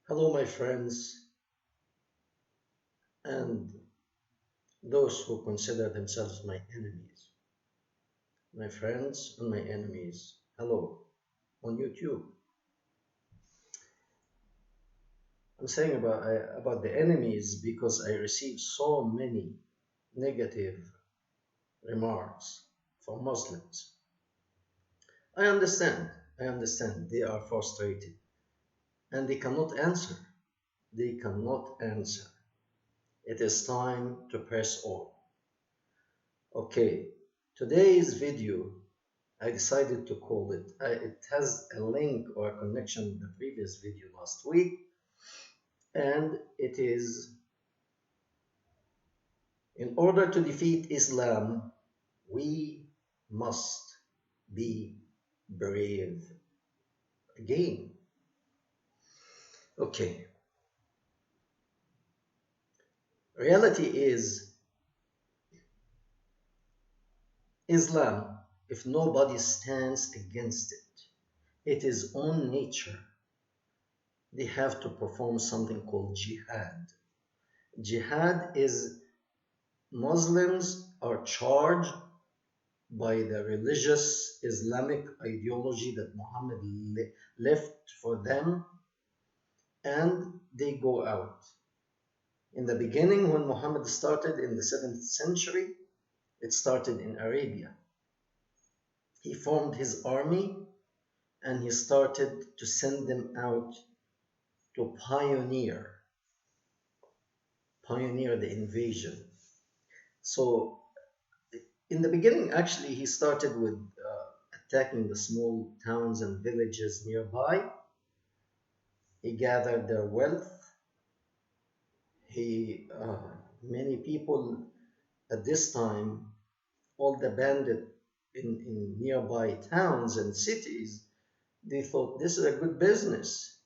Hello, my friends, and those who consider themselves my enemies. My friends and my enemies, hello, on YouTube. I'm saying about the enemies because I received so many negative remarks from Muslims. I understand, I understand they are frustrated and they cannot answer. They cannot answer. It is time to press on. Okay, today's video I decided to call it. It has a link or a connection with the previous video last week, and it is in order to defeat Islam, we must be brave again. Okay, reality is Islam, if nobody stands against it, it is own nature. They have to perform something called jihad. Jihad is Muslims are charged by the religious Islamic ideology that Muhammad left for them, and they go out. In the beginning, when Muhammad started in the 7th century, it started in Arabia. He formed his army and he started to send them out to pioneer the invasion. So in the beginning, actually, he started with attacking the small towns and villages nearby. He gathered their wealth. He Many people at this time, all the bandit in nearby towns and cities, they thought this is a good business.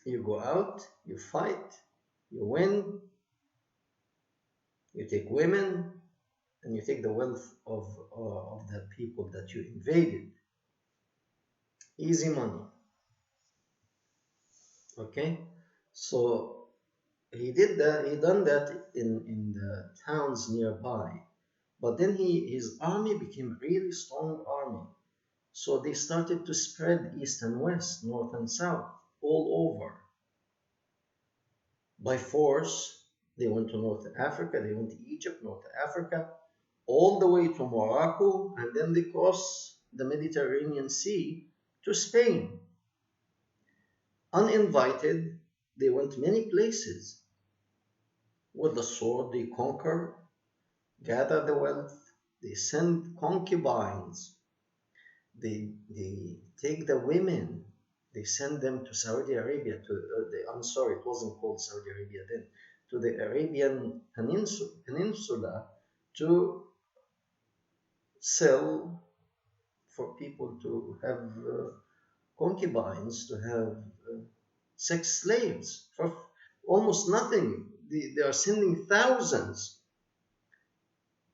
You go out, you fight, you win, you take women, and you take the wealth of the people that you invaded. Easy money. Okay, so he did that. He done that in the towns nearby, but then his army became a really strong army. So they started to spread east and west, north and south, all over. By force, they went to North Africa, they went to Egypt, North Africa, all the way to Morocco, and then they crossed the Mediterranean Sea to Spain. Uninvited, they went many places. With the sword, they conquer, gather the wealth, they send concubines, they take the women, they send them to Saudi Arabia. I'm sorry, it wasn't called Saudi Arabia then, to the Arabian Peninsula to sell for people to have concubines, to have sex slaves for almost nothing. They are sending thousands.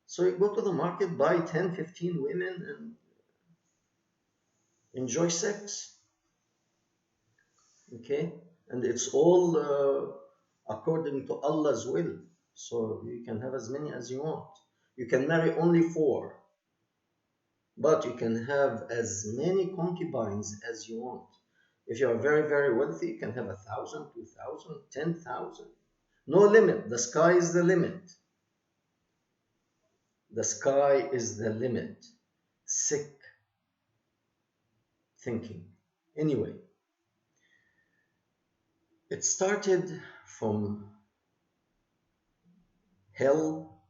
So you go to the market, buy 10, 15 women, and enjoy sex. Okay? And it's all according to Allah's will. So you can have as many as you want. You can marry only 4, but you can have as many concubines as you want. If you are very, very wealthy, you can have 1,000, 2,000, 10,000. No limit. The sky is the limit. The sky is the limit. Sick thinking. Anyway, it started from hell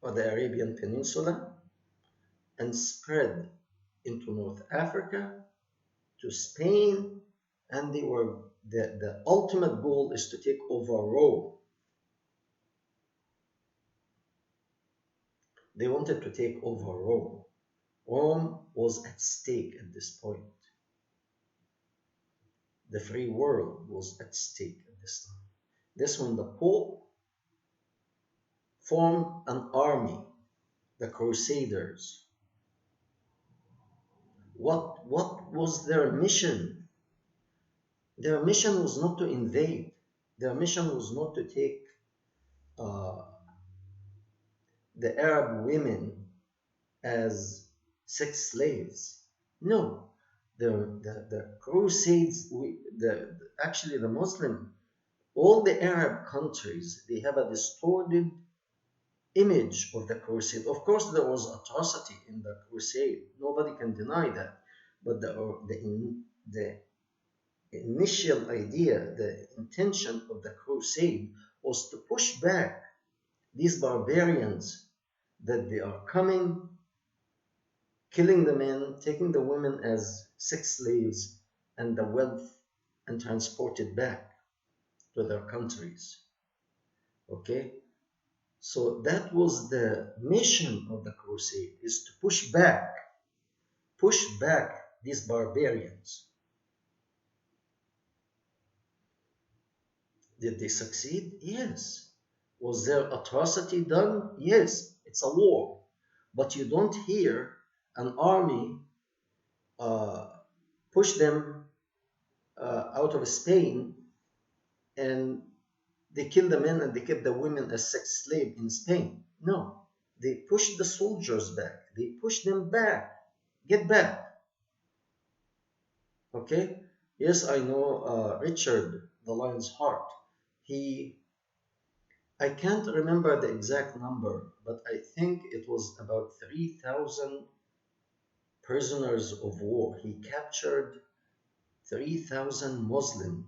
or the Arabian Peninsula and spread into North Africa, to Spain, and the ultimate goal is to take over Rome. They wanted to take over Rome. Rome was at stake at this point. The free world was at stake at this time. This when the Pope formed an army, the Crusaders. What was their mission? Their mission was not to invade. Their mission was not to take uh, the Arab women as sex slaves. No, the Crusades, actually the Muslim, all the Arab countries, they have a distorted image of the crusade. Of course, there was atrocity in the crusade. Nobody can deny that. But the initial idea, the intention of the crusade was to push back these barbarians that they are coming, killing the men, taking the women as sex slaves, and the wealth, and transport it back to their countries. Okay? So that was the mission of the crusade, is to push back these barbarians. Did they succeed? Yes. Was there atrocity done? Yes. It's a war. But you don't hear an army uh, push them out of Spain, and they killed the men and they kept the women as sex slaves in Spain. No. They pushed the soldiers back. They pushed them back. Get back. Okay? Yes, I know Richard, the Lion's Heart. He, I can't remember the exact number, but I think it was about 3,000 prisoners of war. He captured 3,000 Muslim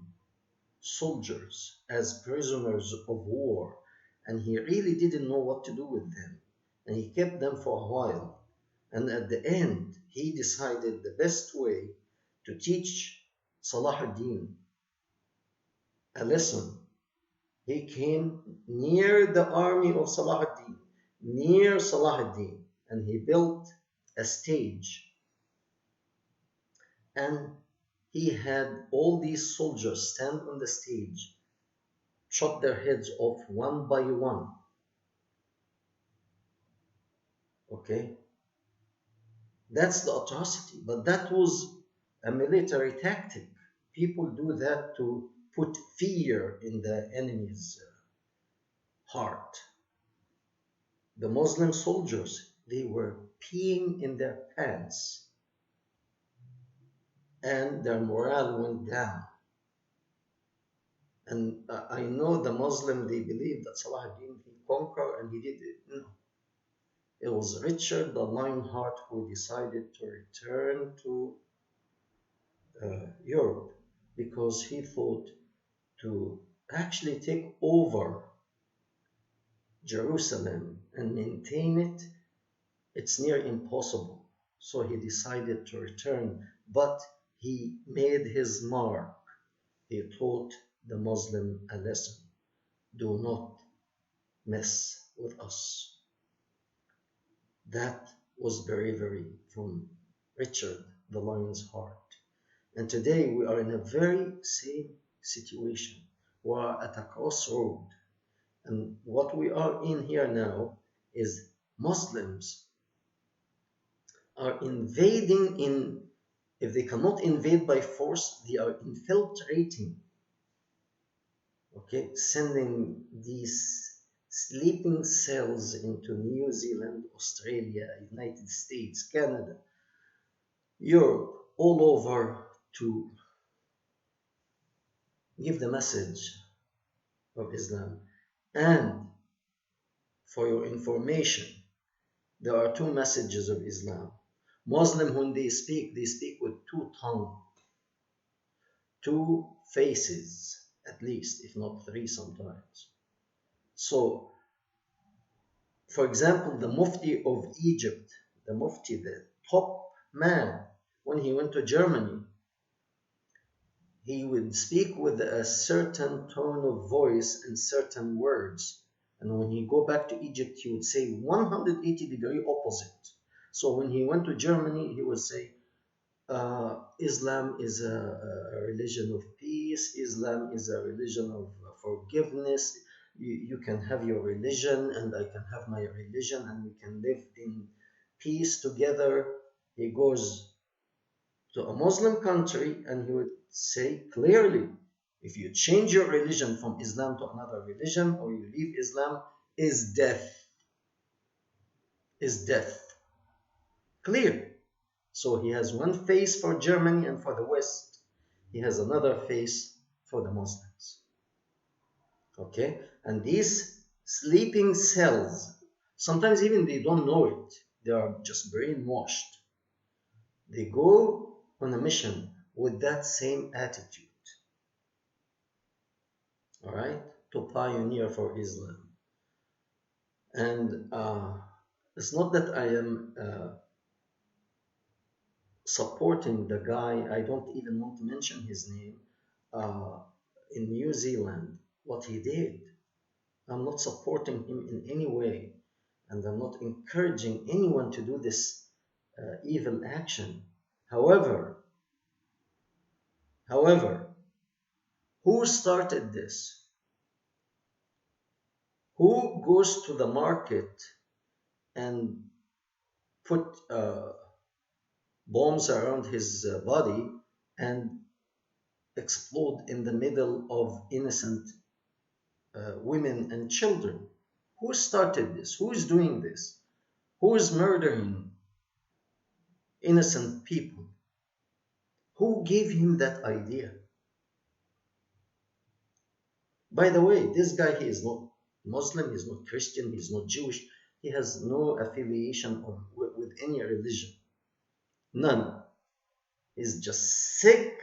soldiers as prisoners of war, and he really didn't know what to do with them. And he kept them for a while. And at the end, he decided the best way to teach Salah ad-Din a lesson. He came near the army of Salah ad-Din, near Salah ad-Din, and he built a stage. And he had all these soldiers stand on the stage, chop their heads off one by one. Okay? That's the atrocity, but that was a military tactic. People do that to put fear in the enemy's heart. The Muslim soldiers, they were peeing in their pants and their morale went down. And I know the Muslim, they believe that Salah ad-Din, he conquered and he did it. No. It was Richard the Lionheart who decided to return to Europe because he thought to actually take over Jerusalem and maintain it, it's near impossible. So he decided to return, but he made his mark. He taught the Muslim a lesson. Do not mess with us. That was very, very from Richard the Lion's Heart. And today we are in a very same situation. We are at a crossroad. And what we are in here now is Muslims are invading in, if they cannot invade by force, they are infiltrating, okay, sending these sleeping cells into New Zealand, Australia, United States, Canada, Europe, all over to give the message of Islam. And for your information, there are two messages of Islam. Muslim, when they speak with two tongues, two faces, at least, if not three sometimes. So, for example, the Mufti of Egypt, the Mufti, the top man, when he went to Germany, he would speak with a certain tone of voice and certain words. And when he go back to Egypt, he would say 180-degree opposite. So when he went to Germany, he would say, Islam is a religion of peace. Islam is a religion of forgiveness. You can have your religion and I can have my religion and we can live in peace together. He goes to a Muslim country and he would say clearly, if you change your religion from Islam to another religion or you leave Islam, is death. Is death. Clear. So he has one face for Germany and for the West. He has another face for the Muslims. Okay? And these sleeping cells, sometimes even they don't know it. They are just brainwashed. They go on a mission with that same attitude. All right? To pioneer for Islam. And it's not that I am supporting the guy, I don't even want to mention his name, uh, in New Zealand, what he did. I'm not supporting him in any way, and I'm not encouraging anyone to do this evil action. However, who started this? Who goes to the market and put bombs around his body and explode in the middle of innocent women and children? Who started this? Who is doing this? Who is murdering innocent people? Who gave him that idea? By the way, this guy, he is not Muslim, he's not Christian, he's not Jewish, he has no affiliation with any religion. None. He's just sick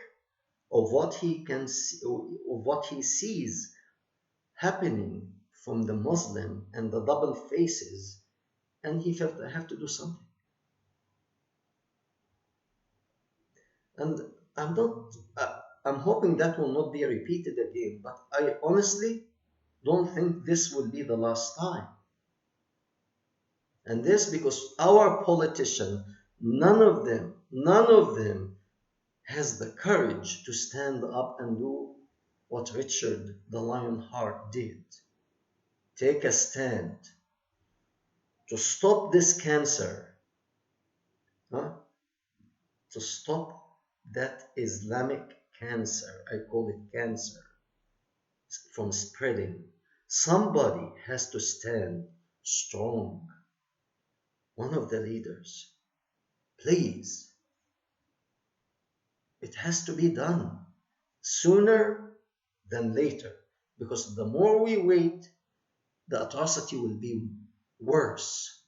of what he can see, of what he sees happening from the Muslim and the double faces, and he felt I have to do something. And I'm hoping that will not be repeated again, but I honestly don't think this will be the last time. And this because our politicians, none of them has the courage to stand up and do what Richard the Lionheart did. Take a stand to stop this cancer, huh? To stop that Islamic cancer, I call it cancer, from spreading. Somebody has to stand strong. One of the leaders. Please. It has to be done sooner than later, because the more we wait, the atrocity will be worse.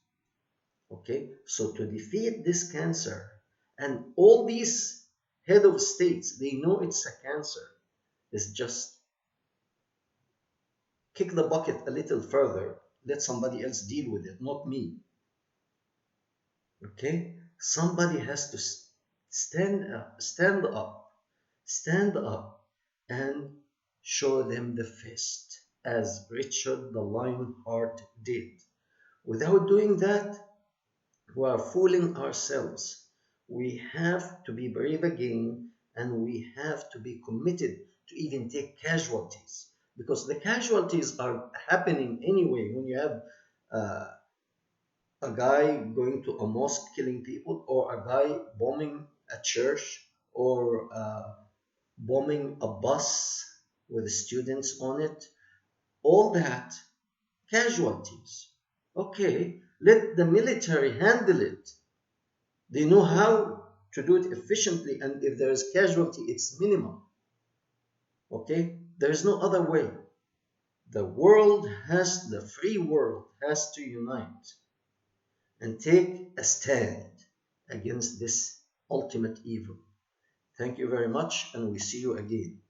Okay? So to defeat this cancer, and all these head of states, they know it's a cancer. It's just kick the bucket a little further. Let somebody else deal with it, not me. Okay? Somebody has to stand up and show them the fist, as Richard the Lionheart did. Without doing that, we are fooling ourselves. We have to be brave again, and we have to be committed to even take casualties, because the casualties are happening anyway when you have a guy going to a mosque killing people, or a guy bombing a church, or bombing a bus with students on it. All that, casualties. Okay, let the military handle it. They know how to do it efficiently, and if there is casualty, it's minimum. Okay, there is no other way. The free world has to unite and take a stand against this ultimate evil. Thank you very much, and we see you again.